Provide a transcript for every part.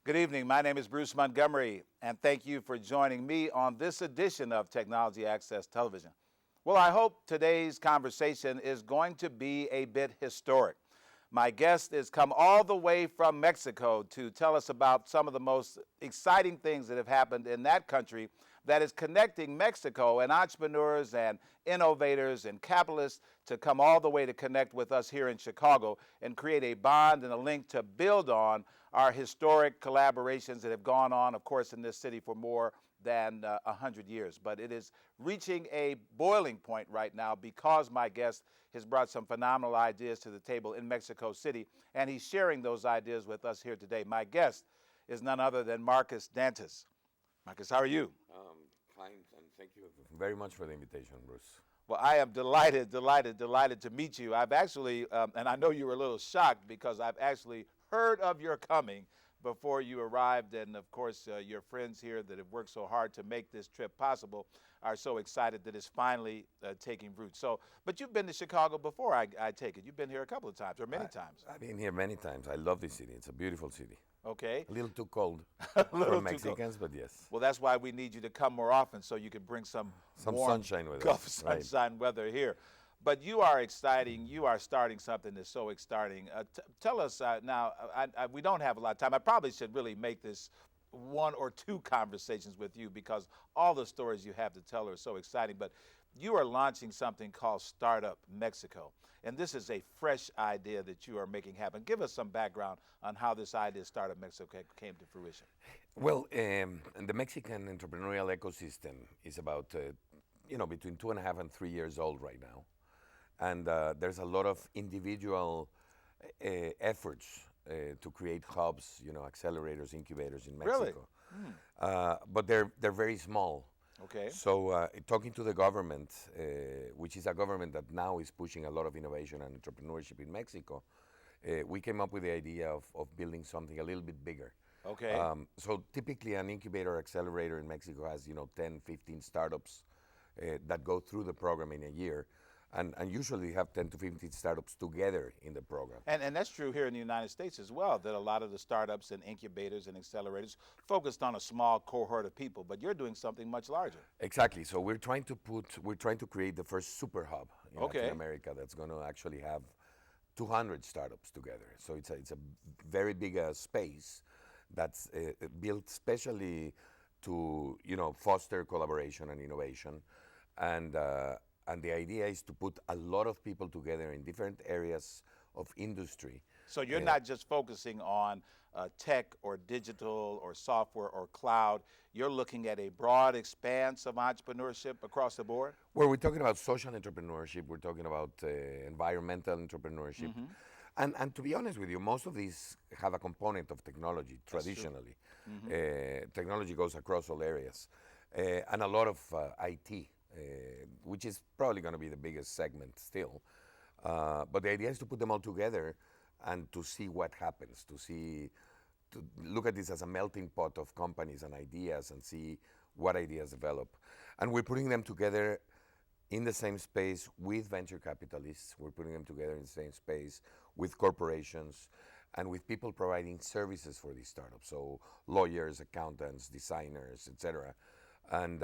Good evening. My name is Bruce Montgomery, and thank you for joining me on this edition of Technology Access Television. Well, I hope today's conversation is going to be a bit historic. My guest has come all the way from Mexico to tell us about some of the most exciting things that have happened in that country that is connecting Mexico and entrepreneurs and innovators and capitalists to come all the way to connect with us here in Chicago and create a bond and a link to build on our historic collaborations that have gone on, of course, in this city for more than 100 years. But it is reaching a boiling point right now because my guest has brought some phenomenal ideas to the table in Mexico City, and he's sharing those ideas with us here today. My guest is none other than Marcus Dantas. Marcus, how are you? Fine, and thank you very much for the invitation, Bruce. Well, I am delighted to meet you. I've actually, and I know you were a little shocked because I've actually heard of your coming before you arrived, and of course your friends here that have worked so hard to make this trip possible are so excited that it's finally taking root. So, but you've been to Chicago before, I take it. You've been here a couple of times, or many times. I've been here many times. I love this city. It's a beautiful city. Okay. A little too cold for Mexicans, but yes. Well, that's why we need you to come more often so you can bring some warm, sunshine with Gulf us. sunshine weather here. But you are exciting. You are starting something that's so exciting. Tell us now, we don't have a lot of time. I probably should really make this one or two conversations with you because all the stories you have to tell are so exciting. But you are launching something called StartUpMexico. And this is a fresh idea that you are making happen. Give us some background on how this idea, StartUpMexico, came to fruition. Well, the Mexican entrepreneurial ecosystem is about, between 2.5 and 3 years old right now. And there's a lot of individual efforts to create hubs, accelerators, incubators in Mexico. Really? But they're very small. Okay. So talking to the government, which is a government that now is pushing a lot of innovation and entrepreneurship in Mexico, we came up with the idea of building something a little bit bigger. Okay. So typically an incubator accelerator in Mexico has 10, 15 startups that go through the program in a year. And usually have 10 to 15 startups together in the program. And that's true here in the United States as well, that a lot of the startups and incubators and accelerators focused on a small cohort of people, but you're doing something much larger. Exactly. So we're trying to create the first super hub in Latin America that's going to actually have 200 startups together. So it's a very big space that's built specially to foster collaboration and innovation, and the idea is to put a lot of people together in different areas of industry. So you're not just focusing on tech or digital or software or cloud. You're looking at a broad expanse of entrepreneurship across the board? Well, we're talking about social entrepreneurship. We're talking about environmental entrepreneurship. And to be honest with you, most of these have a component of technology traditionally. Technology goes across all areas. And a lot of IT. Which is probably going to be the biggest segment still. But the idea is to put them all together and to see what happens, to look at this as a melting pot of companies and ideas and see what ideas develop. And we're putting them together in the same space with venture capitalists. We're putting them together in the same space with corporations and with people providing services for these startups. So lawyers, accountants, designers, etc. And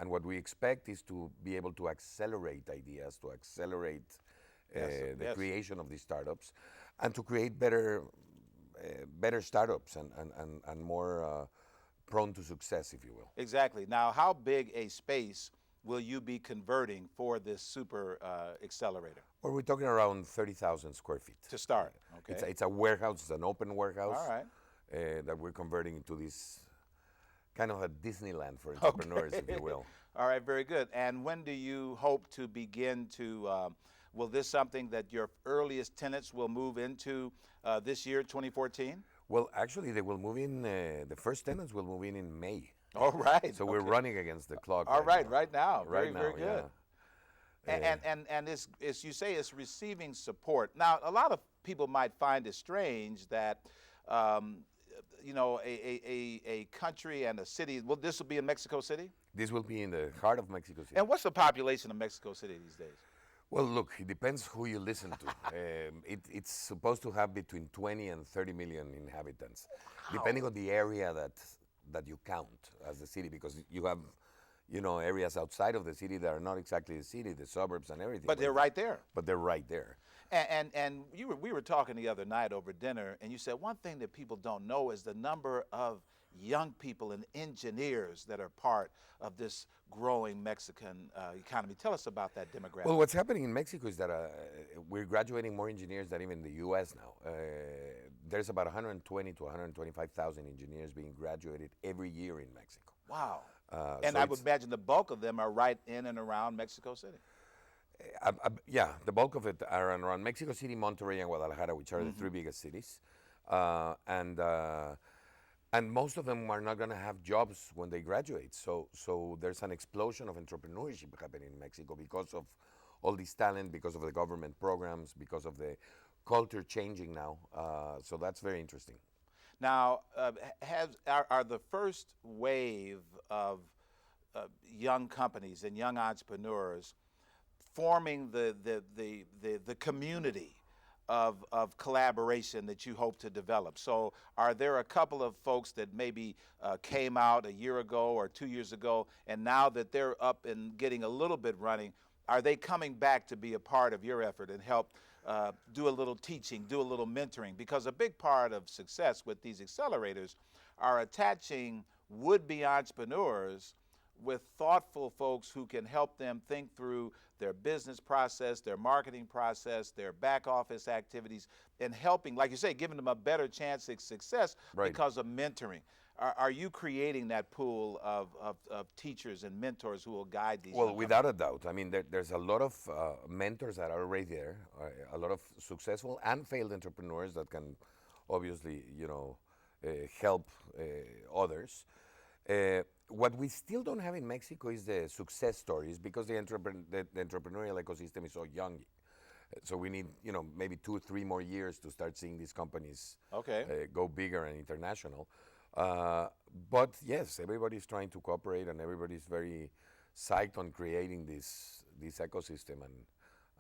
what we expect is to be able to accelerate ideas, to accelerate the creation of these startups, and to create better startups and more prone to success, if you will. Exactly. Now, how big a space will you be converting for this super accelerator? Well, we're talking around 30,000 square feet. To start, okay. It's a warehouse, it's an open warehouse. All right. That we're converting into this kind of a Disneyland for entrepreneurs, if you will. All right, very good. And when do you hope to begin to, will this something that your earliest tenants will move into this year, 2014? Well, actually, they will move in, the first tenants will move in May. All right. So we're running against the clock. All right, now. right now. Right very good. Yeah. And it's, you say it's receiving support. Now, a lot of people might find it strange that a country and a city. Well, this will be in Mexico City? This will be in the heart of Mexico City. And what's the population of Mexico City these days? Well, look, it depends who you listen to. It's supposed to have between 20 and 30 million inhabitants, depending Wow. on the area that you count as the city, because you have, areas outside of the city that are not exactly the city, the suburbs and everything. But they're right there. But they're right there. And we were talking the other night over dinner, and you said one thing that people don't know is the number of young people and engineers that are part of this growing Mexican economy. Tell us about that demographic. Well, what's happening in Mexico is that we're graduating more engineers than even the U.S. now. There's about 120 to 125,000 engineers being graduated every year in Mexico. Wow. So I would imagine the bulk of them are right in and around Mexico City. Yeah, the bulk of it are around Mexico City, Monterrey, and Guadalajara, which are the three biggest cities. And most of them are not going to have jobs when they graduate. So there's an explosion of entrepreneurship happening in Mexico because of all this talent, because of the government programs, because of the culture changing now. So that's very interesting. Now, are the first wave of young companies and young entrepreneurs forming the community of collaboration that you hope to develop? So are there a couple of folks that maybe came out a year ago or 2 years ago, and now that they're up and getting a little bit running, are they coming back to be a part of your effort and help do a little teaching, do a little mentoring? Because a big part of success with these accelerators are attaching would-be entrepreneurs with thoughtful folks who can help them think through their business process, their marketing process, their back office activities, and helping, like you say, giving them a better chance at success because of mentoring. Are you creating that pool of teachers and mentors who will guide these? Well, without a doubt. I mean, there's a lot of mentors that are already there, a lot of successful and failed entrepreneurs that can obviously, help others. What we still don't have in Mexico is the success stories because the entrepreneurial ecosystem is so young. So we need, maybe 2 or 3 more years to start seeing these companies go bigger and international. But yes, everybody's trying to cooperate and everybody's very psyched on creating this ecosystem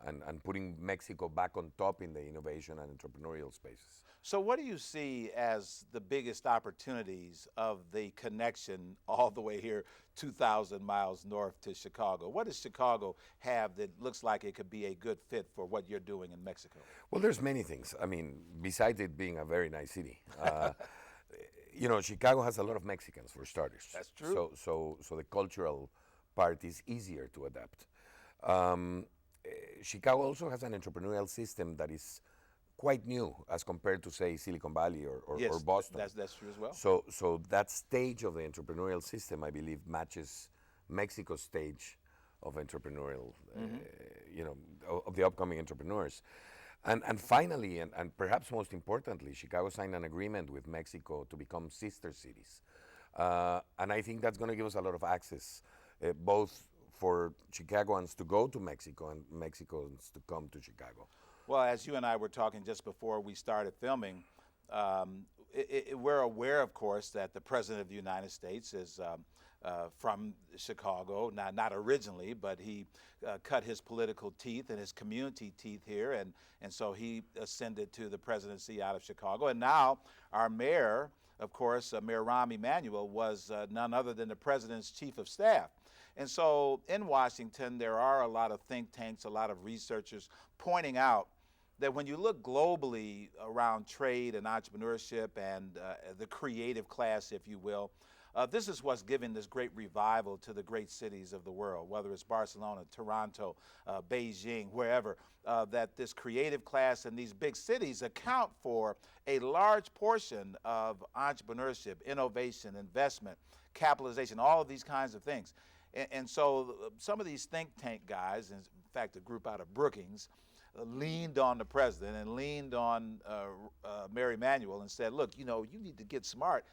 and putting Mexico back on top in the innovation and entrepreneurial spaces. So what do you see as the biggest opportunities of the connection all the way here 2,000 miles north to Chicago? What does Chicago have that looks like it could be a good fit for what you're doing in Mexico? Well, there's many things. I mean, besides it being a very nice city. Chicago has a lot of Mexicans, for starters. That's true. So the cultural part is easier to adapt. Chicago also has an entrepreneurial system that is quite new as compared to, say, Silicon Valley or Boston. That's true as well. So that stage of the entrepreneurial system, I believe, matches Mexico's stage of entrepreneurial, of the upcoming entrepreneurs. And finally, and perhaps most importantly, Chicago signed an agreement with Mexico to become sister cities. And I think that's going to give us a lot of access, both for Chicagoans to go to Mexico and Mexicans to come to Chicago. Well, as you and I were talking just before we started filming, we're aware, of course, that the President of the United States is from Chicago, not originally, but he cut his political teeth and his community teeth here, and so he ascended to the presidency out of Chicago. And now our mayor, of course, Mayor Rahm Emanuel, was none other than the president's chief of staff. And so in Washington, there are a lot of think tanks, a lot of researchers pointing out that when you look globally around trade and entrepreneurship and the creative class, if you will, this is what's giving this great revival to the great cities of the world, whether it's Barcelona, Toronto, Beijing, wherever, that this creative class in these big cities account for a large portion of entrepreneurship, innovation, investment, capitalization, all of these kinds of things. And so some of these think tank guys, in fact, a group out of Brookings, leaned on the president and leaned on Mayor Emanuel and said, look, you need to get smart.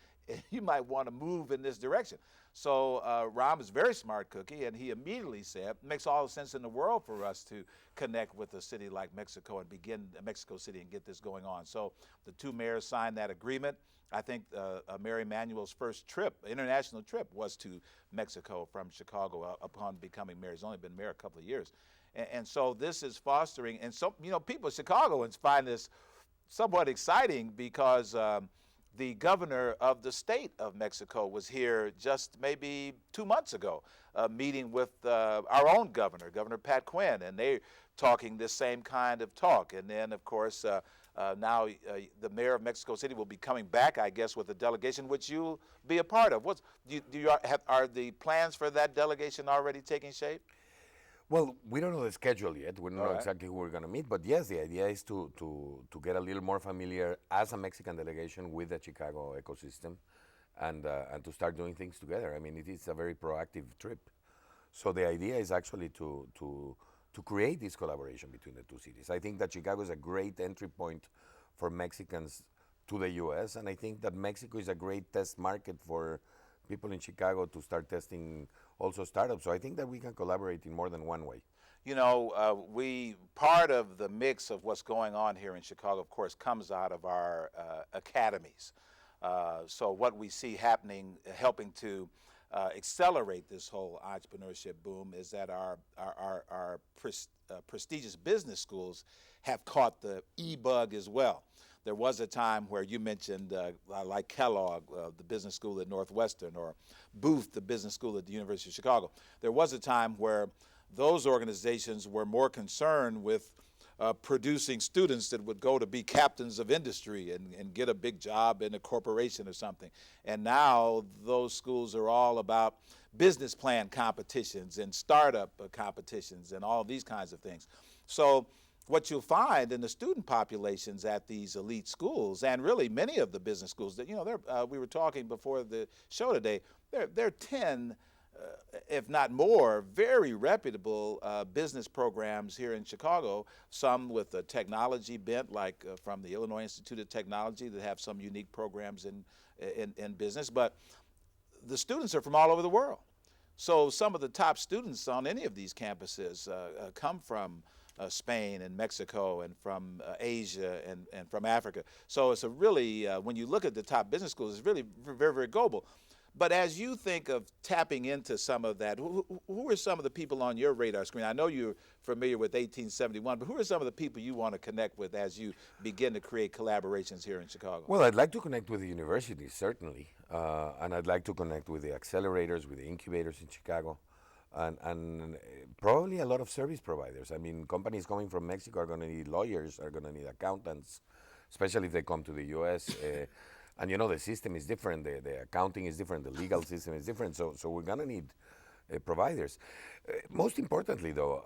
You might want to move in this direction. So Rahm is a very smart cookie, and he immediately said, it makes all the sense in the world for us to connect with a city like Mexico and begin Mexico City and get this going on. So the 2 mayors signed that agreement. I think Mayor Emanuel's first trip, international trip, was to Mexico from Chicago upon becoming mayor. He's only been mayor a couple of years. And so this is fostering, and so, people in Chicagoans find this somewhat exciting because the governor of the state of Mexico was here just maybe 2 months ago, meeting with our own governor, Governor Pat Quinn, and they're talking this same kind of talk. And then, of course, now the mayor of Mexico City will be coming back, I guess, with a delegation, which you'll be a part of. Are the plans for that delegation already taking shape? Well, we don't know the schedule yet. We don't know All right. exactly who we're going to meet. But yes, the idea is to get a little more familiar as a Mexican delegation with the Chicago ecosystem and to start doing things together. I mean, it is a very proactive trip. So the idea is actually to create this collaboration between the two cities. I think that Chicago is a great entry point for Mexicans to the U.S., and I think that Mexico is a great test market for people in Chicago to start testing also startups. So I think that we can collaborate in more than one way. Part of the mix of what's going on here in Chicago, of course, comes out of our academies. So what we see happening, helping to accelerate this whole entrepreneurship boom, is that our prestigious business schools have caught the e-bug as well. There was a time where you mentioned, like Kellogg, the business school at Northwestern, or Booth, the business school at the University of Chicago. There was a time where those organizations were more concerned with producing students that would go to be captains of industry and get a big job in a corporation or something. And now those schools are all about business plan competitions and startup competitions and all these kinds of things. So what you'll find in the student populations at these elite schools, and really many of the business schools, that we were talking before the show today, there are 10, if not more, very reputable business programs here in Chicago, some with a technology bent, like from the Illinois Institute of Technology, that have some unique programs in business. But the students are from all over the world. So some of the top students on any of these campuses come from Spain and Mexico and from Asia and from Africa. So it's a really, when you look at the top business schools, it's really very, very global. But as you think of tapping into some of that, who are some of the people on your radar screen? I know you're familiar with 1871, but who are some of the people you want to connect with as you begin to create collaborations here in Chicago? Well, I'd like to connect with the universities, certainly. And I'd like to connect with the accelerators, with the incubators in Chicago, and probably a lot of service providers. I mean, companies coming from Mexico are going to need lawyers, are going to need accountants, especially if they come to the U.S. And the system is different, the accounting is different, the legal system is different, so we're going to need providers. Most importantly, though,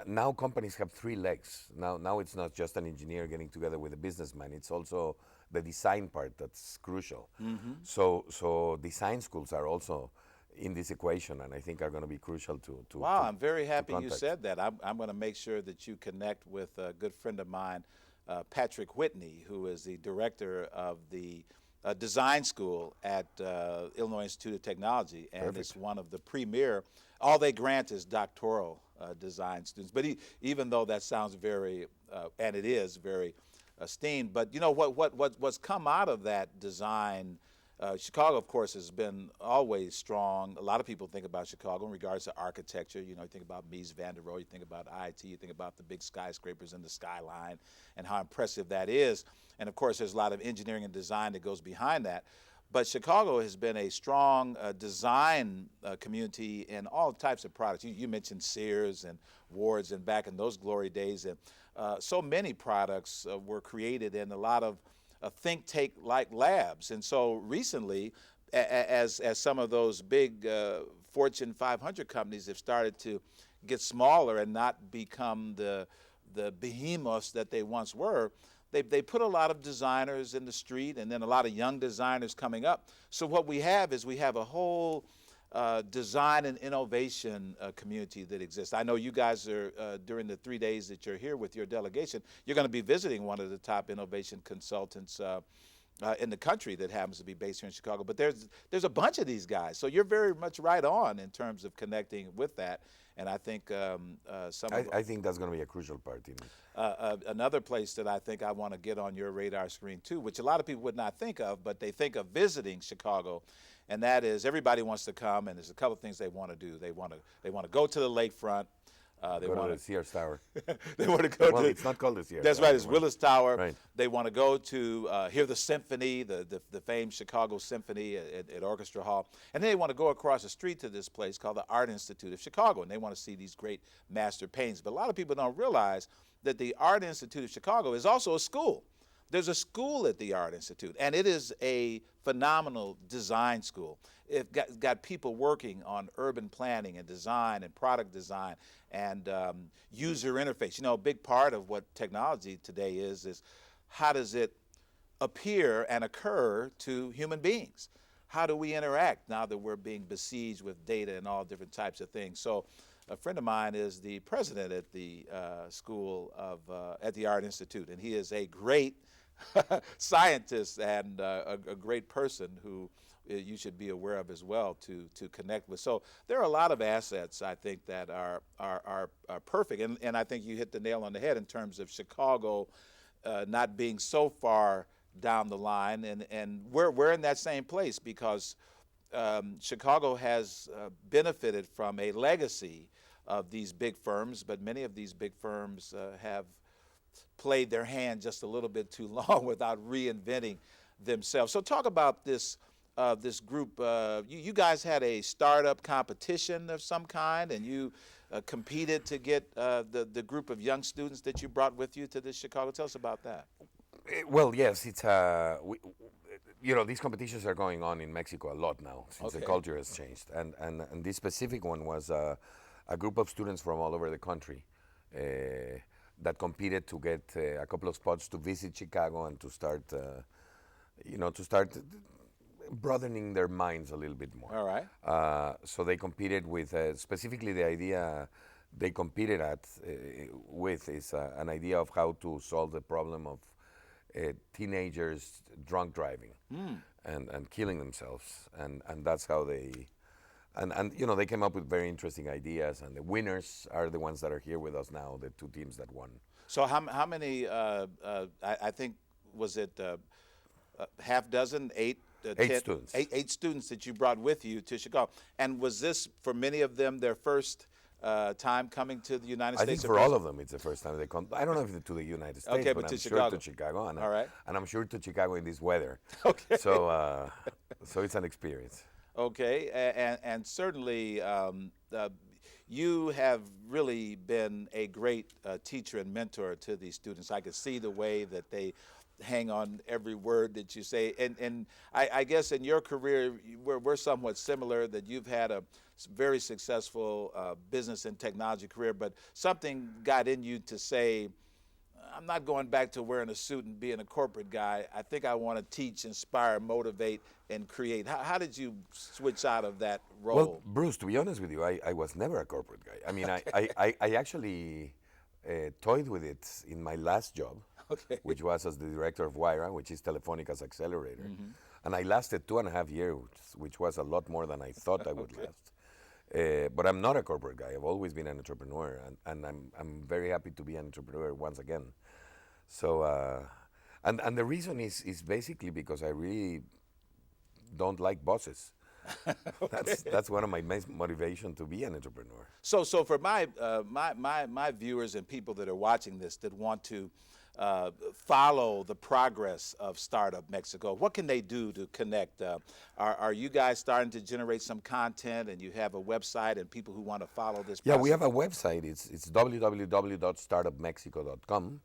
now companies have three legs. Now it's not just an engineer getting together with a businessman, it's also the design part that's crucial. Mm-hmm. So design schools are also in this equation, and I think are going to be crucial to Wow, I'm very happy you said that. I'm going to make sure that you connect with a good friend of mine, Patrick Whitney, who is the director of the design school at Illinois Institute of Technology, and Perfect. it's one of the premier. All they grant is doctoral design students. But even though that sounds very, and it is very esteemed, but what's come out of that design. Chicago, of course, has been always strong. A lot of people think about Chicago in regards to architecture. You think about Mies van der Rohe, you think about IT, you think about the big skyscrapers in the skyline and how impressive that is. And, of course, there's a lot of engineering and design that goes behind that. But Chicago has been a strong design community in all types of products. You mentioned Sears and Ward's, and back in those glory days. And so many products were created in a lot of think tank-like labs. And so recently, as some of those big Fortune 500 companies have started to get smaller and not become the behemoths that they once were, they put a lot of designers in the street, and then a lot of young designers coming up. So what we have is a whole design and innovation community that exists. I know you guys are, during the 3 days that you're here with your delegation, you're going to be visiting one of the top innovation consultants in the country that happens to be based here in Chicago. But there's a bunch of these guys. So you're very much right on in terms of connecting with that. And I think I think that's going to be a crucial part in it. Another place that I think I want to get on your radar screen too, which a lot of people would not think of, but they think of visiting Chicago, and that is everybody wants to come, and there's a couple of things they want to do. They want to go to the lakefront. They Go to want the Sears Tower. they want to go Well, to. it's not called the Sears That's Tower right. It's anymore. Willis Tower. Right. They want to go to hear the symphony, the famed Chicago Symphony at Orchestra Hall, and then they want to go across the street to this place called the Art Institute of Chicago, and they want to see these great master paintings. But a lot of people don't realize that the Art Institute of Chicago is also a school. There's a school at the Art Institute, and it is a phenomenal design school. It's got people working on urban planning and design and product design and user interface. You know, a big part of what technology today is how does it appear and occur to human beings? How do we interact now that we're being besieged with data and all different types of things? So a friend of mine is the president at the school of, at the Art Institute, and he is a great scientist and a great person who you should be aware of as well to connect with. So there are a lot of assets, I think, that are perfect, and I think you hit the nail on the head in terms of Chicago not being so far down the line, and we're in that same place because Chicago has benefited from a legacy of these big firms, but many of these big firms have played their hand just a little bit too long without reinventing themselves. So talk about this this group. You guys had a startup competition of some kind, and you competed to get the group of young students that you brought with you to this Chicago. Tell us about that. Well, yes, it's you know, these competitions are going on in Mexico a lot now since the Okay. culture has changed, and this specific one was a group of students from all over the country that competed to get a couple of spots to visit Chicago and to start, you know, to start broadening their minds a little bit more. All right. So they competed with specifically the idea they competed with is an idea of how to solve the problem of teenagers drunk driving and killing themselves, and that's how they and you know, they came up with very interesting ideas, and the winners are the ones that are here with us now, the two teams that won. So how many? I think was it half dozen, eight. 8 students. Eight students that you brought with you to Chicago, and was this for many of them their first time coming to the United I States? think for all of them, it's the first time they come. I don't know if to the United States, Okay, but but to I'm sure Chicago. to Chicago, and, All right. and I'm sure to Chicago in this weather. Okay. So, so it's an experience. Okay, and certainly you have really been a great teacher and mentor to these students. I could see the way that they hang on every word that you say, and I guess in your career we're somewhat similar, that you've had a very successful business and technology career, but something got in you to say, I'm not going back to wearing a suit and being a corporate guy. I think I want to teach, inspire, motivate, and create. How did you switch out of that role? Well, Bruce, to be honest with you, I was never a corporate guy. I mean, I actually toyed with it in my last job, Okay. which was as the director of Wyra, which is Telefónica's accelerator. And I lasted 2.5 years, which was a lot more than I thought I would last. But I'm not a corporate guy. I've always been an entrepreneur, and I'm very happy to be an entrepreneur once again. So, and the reason is basically because I really don't like bosses. That's one of my main motivation to be an entrepreneur. So for my viewers and people that are watching this that want to follow the progress of Startup Mexico, what can they do to connect? Are you guys starting to generate some content, and you have a website, and people who want to follow this Yeah, process? we have a website. It's www.startupmexico.com.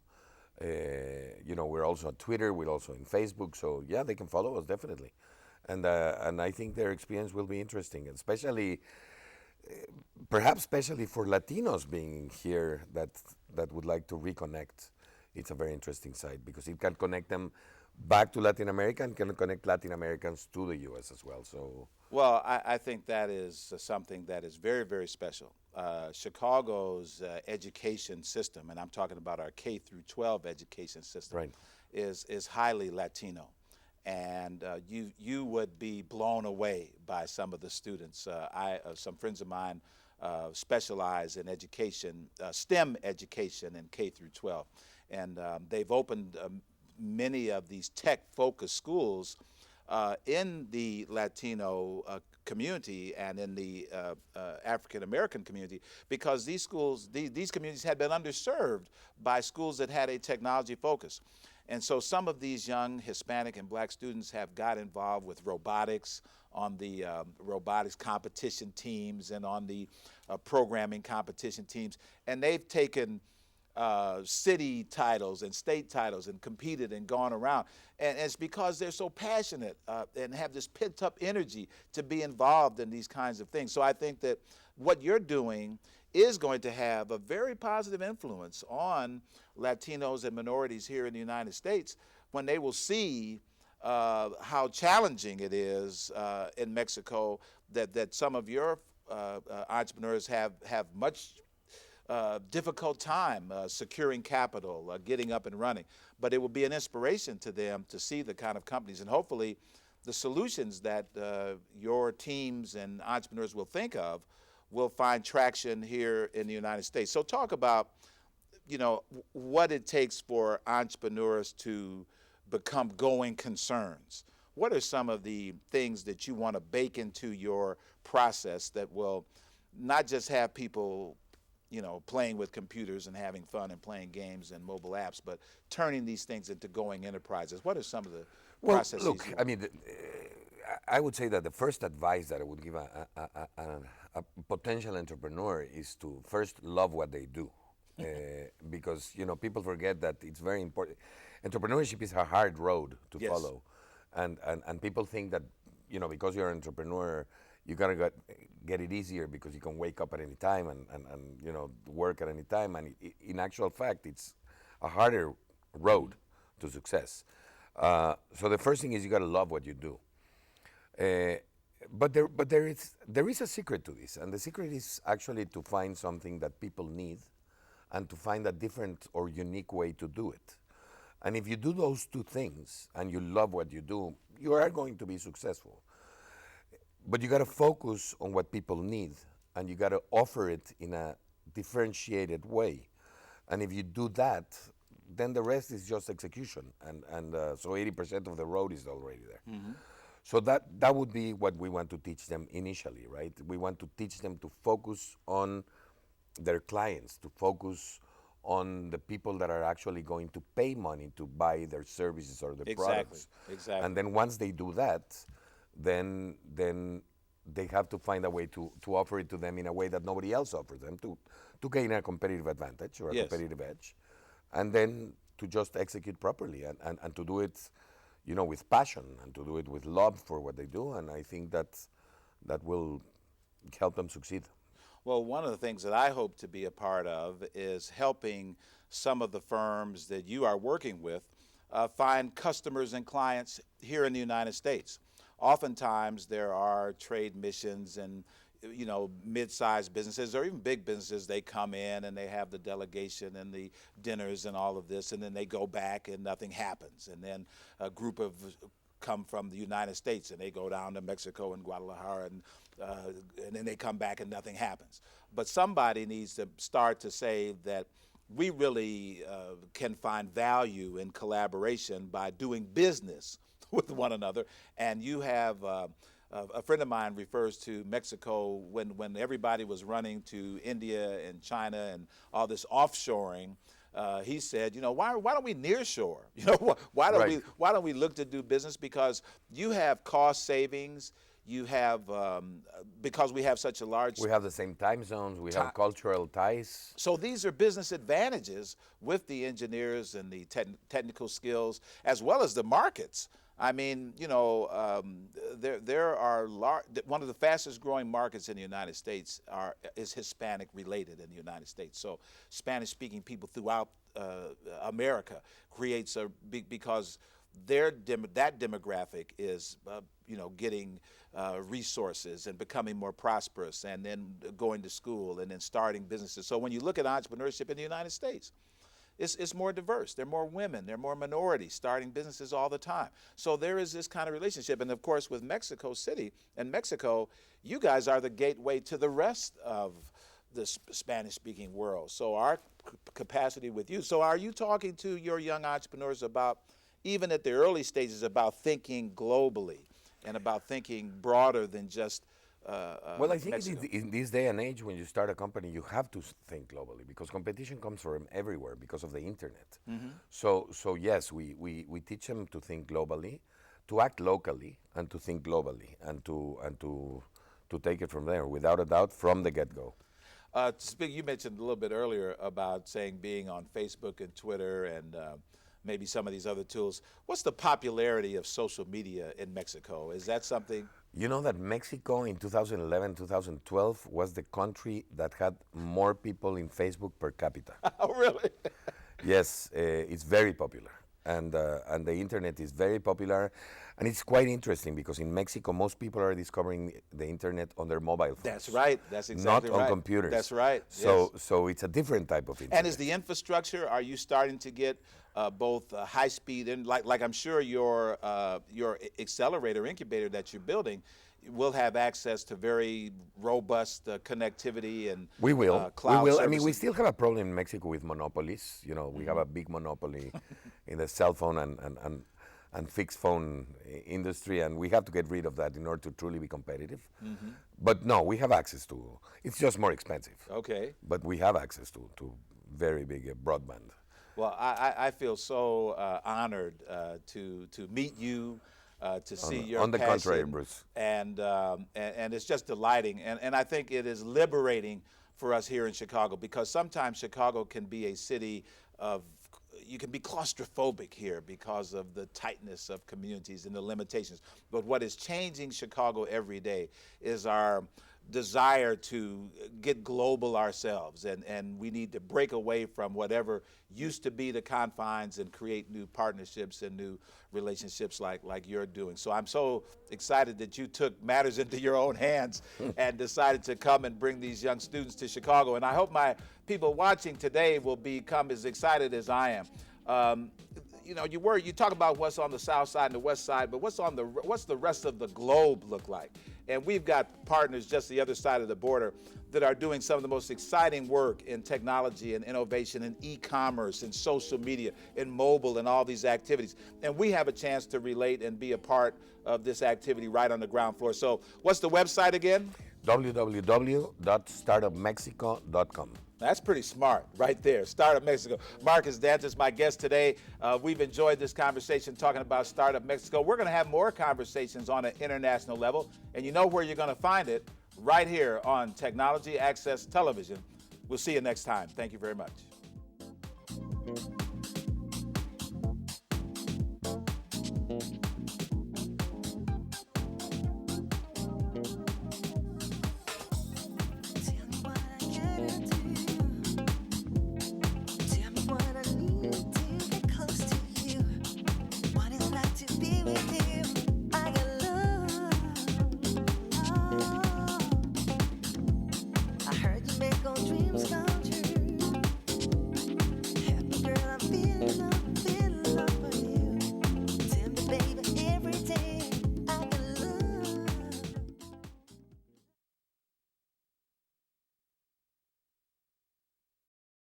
You know, we're also on Twitter. We're also on Facebook. So yeah, they can follow us definitely, and I think their experience will be interesting, especially, perhaps especially for Latinos being here that would like to reconnect. It's a very interesting site because it can connect them back to Latin America and can connect Latin Americans to the U.S. as well. So. Well, I think that is something that is very, very special. Chicago's education system, and I'm talking about our K through 12 education system, Right. is highly Latino. And you would be blown away by some of the students. Some friends of mine specialize in education, STEM education in K through 12. And they've opened many of these tech-focused schools in the Latino community and in the African American community, because these schools, these communities had been underserved by schools that had a technology focus. And so some of these young Hispanic and black students have got involved with robotics on the robotics competition teams and on the programming competition teams. And they've taken city titles and state titles and competed and gone around. And it's because they're so passionate and have this pent up energy to be involved in these kinds of things. So I think that what you're doing is going to have a very positive influence on Latinos and minorities here in the United States when they will see how challenging it is in Mexico, that some of your entrepreneurs have much difficult time securing capital, getting up and running. But it will be an inspiration to them to see the kind of companies and hopefully the solutions that your teams and entrepreneurs will think of will find traction here in the United States. So talk about, you know, what it takes for entrepreneurs to become going concerns. What are some of the things that you want to bake into your process that will not just have people, you know, playing with computers and having fun and playing games and mobile apps, but turning these things into going enterprises? What are some of the processes? Look, I mean, I would say that the first advice that I would give a potential entrepreneur is to first love what they do. Because, you know, people forget that it's very important. Entrepreneurship is a hard road to follow. And people think that, you know, because you're an entrepreneur, you gotta get it easier because you can wake up at any time and you know, work at any time. And in actual fact, it's a harder road to success. So the first thing is you gotta love what you do. But there is a secret to this, and the secret is actually to find something that people need and to find a different or unique way to do it. And if you do those two things and you love what you do, you are going to be successful. But you got to focus on what people need, and you got to offer it in a differentiated way. And if you do that, then the rest is just execution. And so 80% of the road is already there. Mm-hmm. So that would be what we want to teach them initially, right? We want to teach them to focus on their clients, to focus on the people that are actually going to pay money to buy their services or their products. Exactly. And then once they do that, then they have to find a way to offer it to them in a way that nobody else offers them to gain a competitive advantage or a competitive edge, and then to just execute properly and to do it, you know, with passion and to do it with love for what they do. And I think that will help them succeed. Well, one of the things that I hope to be a part of is helping some of the firms that you are working with find customers and clients here in the United States. Oftentimes there are trade missions and, you know, mid-sized businesses or even big businesses, they come in and they have the delegation and the dinners and all of this, and then they go back and nothing happens. And then a group of come from the United States and they go down to Mexico and Guadalajara and then they come back and nothing happens. But somebody needs to start to say that we really can find value in collaboration by doing business with one another. And you have a friend of mine refers to Mexico when everybody was running to India and China and all this offshoring. He said, you know, why don't we nearshore? You know, why don't we look to do business? Because you have cost savings. You have, because we have such a large... We have the same time zones. We have cultural ties. So these are business advantages with the engineers and the technical skills, as well as the markets. I mean, you know, there are one of the fastest growing markets in the United States is Hispanic related in the United States. So Spanish speaking people throughout America creates because that demographic is, you know, getting resources and becoming more prosperous and then going to school and then starting businesses. So when you look at entrepreneurship in the United States, it's more diverse. There are more women, there are more minorities starting businesses all the time. So there is this kind of relationship. And of course, with Mexico City and Mexico, you guys are the gateway to the rest of the Spanish-speaking world. So our capacity with you. So are you talking to your young entrepreneurs about even at the early stages, about thinking globally and about thinking broader than just Well, I think Mexico. in this day and age, when you start a company, you have to think globally because competition comes from everywhere because of the internet. So yes, we teach them to think globally, to act locally, and to think globally, and to take it from there, without a doubt, from the get-go. You mentioned a little bit earlier about saying being on Facebook and Twitter and maybe some of these other tools. What's the popularity of social media in Mexico? Is that something? You know that Mexico in 2011, 2012 was the country that had more people in Facebook per capita. Oh, really? Yes, it's very popular, and the internet is very popular, and it's quite interesting because in Mexico most people are discovering the internet on their mobile phones. That's right. That's exactly not right. on computers. That's right. So Yes. so it's a different type of internet. And is the infrastructure? Are you starting to get both high speed and like I'm sure your accelerator incubator that you're building will have access to very robust connectivity and We will. cloud We will. I services? mean, we still have a problem in Mexico with monopolies. You know, we have a big monopoly in the cell phone and fixed phone industry, and we have to get rid of that in order to truly be competitive. But no, we have access to. It's just more expensive. Okay. But we have access to very big broadband. Well, I feel so honored to meet you, to see your on the passion, contrary, Bruce. and it's just delighting, and I think it is liberating for us here in Chicago because sometimes Chicago can be a city of. You can be claustrophobic here because of the tightness of communities and the limitations. But what is changing Chicago every day is our desire to get global ourselves, and we need to break away from whatever used to be the confines and create new partnerships and new relationships like you're doing. So I'm so excited that you took matters into your own hands and decided to come and bring these young students to Chicago. And I hope my people watching today will become as excited as I am. You know, you talk about what's on the south side and the west side, but what's the rest of the globe look like? And we've got partners just the other side of the border that are doing some of the most exciting work in technology and innovation and e-commerce and social media and mobile and all these activities. And we have a chance to relate and be a part of this activity right on the ground floor. So what's the website again? www.startupmexico.com. That's pretty smart right there. Startup Mexico. Marcus Dantas, my guest today. We've enjoyed this conversation talking about Startup Mexico. We're going to have more conversations on an international level, and you know where you're going to find it, right here on Technology Access Television. We'll see you next time. Thank you very much.